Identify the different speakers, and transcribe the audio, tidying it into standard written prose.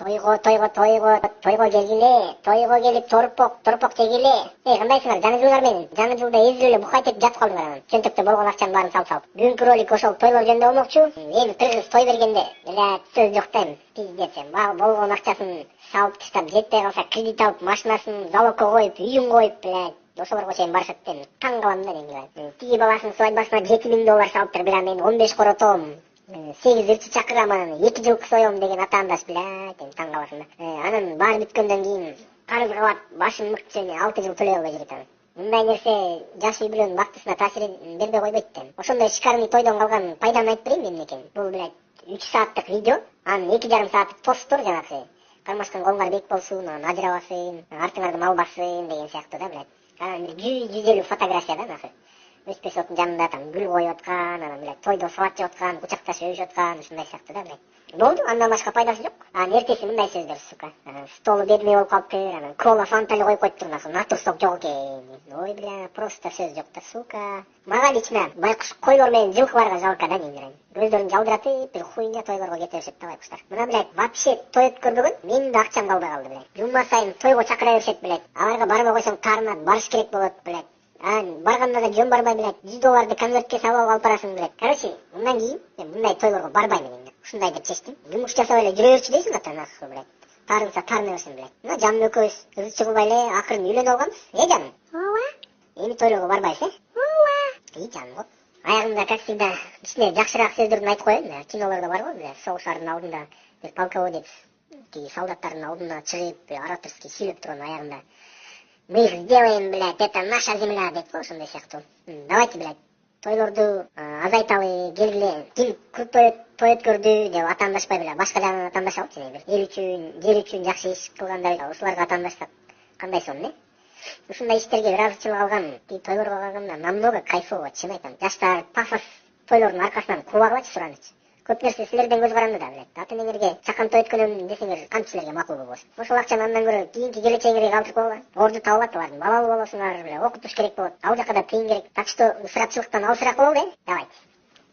Speaker 1: Тойго келгиле, тойго келип торпок жегиле. Кандайсыңар? Жаңы жылдар менен. Жаңы жылда эзилип эле букайтып жатып калдым анан. Чөнтөктө болгон акчанын баарын салып. Бүгүнкү ролик ошол тойлор жөнүндө болмокчу. Эми кыргыз той бергенде, сөз жок да эми. Пиздец эми. Болгон акчасын салып таштап, жетпей калса кредит алып, машинасын залогко коюп, үйүн коюп, ошолорго чейин барышат да эми. Таң калам да эми. Тиги баласынын свадьбасына $7.000 салыптыр, мен 15 коротом. 8 ырчы чакырам, анан 2 жылкы соём деген атаандаш, эми таң каласың да. Анан баары бүткөндөн кийин карыз кабат, башым мыкчы, 6 жыл төлөй албай жүрөт анан. Мындай нерсе жаш үй бүлөнүн бактысына таасир бербей койбойт да. Ошондой шикарный тойдон калган пайданы айтып берейин эмне экен. Бул 3 сааттык видео, анын 2,5 сааттык посттор жанагы. Кармашкан колуңар бек болсун, ажырабасын, артыңарды мал бассын деген сыяктуу да, Анан 100-150 фотография да нахы. Өспесоттун жанында там гүл коюп аткан, анан тойдо салат жеп аткан, кучакташып өбүшүп аткан, ушундай сыяктуу да. Болду, андан башка пайдасы жок. Анан эртеси мындай сөздөр, сука. Столу бермей болуп калыптыр, анан кола фанта эле коюп коюптур, натурсок жок экен. Просто сөз жок да, сука. Мага лично байкуш койлор менен жылкыларга жалко да, дейм. Өздөрүн жалдыратып, бир хуйня тойлорго кете беришет да байкуштар. Мына, вообще той өткөрбөгөн, менин да акчам калбай калды, Жума сайын тойго чакыра беришет, Аларга барбай койсоң таарынат, барыш керек болот, Барганда да жөн барбай, $100 конвертке салып алып барасың, Короче, мындан кийин мындай тойлорго барбайм мен. Ушундай деп чечтим. Жумуш жасап эле жүрө берчү дейсиң ата, Таарынса таарына берсин, Мына жаным экөөбүз ырчы кылбай эле акырын үйлөнүп алганбыз. Жаным? Ооба. Эми тойлорго барбайсыз, Ооба. Жаным го. Аягында, как всегда, кичине жакшыраак сөздөрдү айтып коеюн. Кинолордо бар го, соғыштардын алдында бир полководец солдаттардын алдына чыгып, ораторский сүйлөп турган аягында. Мы их сделаем, это наша земля, дейт го, ошондой сыяктуу. Давайте, тойлорду азайталы, келгиле. Ким крутой той өткөрдү деп атаандашпай, башка жагынан атаандашалычы, эл үчүн, жер үчүн жакшы иш кылгандай, ушуларга атаандашсак кандай сон, Ушундай иштерге ыраазычылык алган, тойлорго калганда намного кайфово, чын айтам. Жаштар пафос тойлордун аркасынан кууп агылачы суранычы. Көп нерсе силерден көз каранды да, Ата энеңерге чакан той өткөнөм десеңер, кантип силерге макул болбосун. Ошол акчаны андан көрө кийинки келечегиңерге калтырып койгула. Орду табылат алардын, балалуу болосуңар, окутуш керек болот. Ал жака да тыйын керек. Так что ысырапчылыктан алысыраак бололу, Давайте.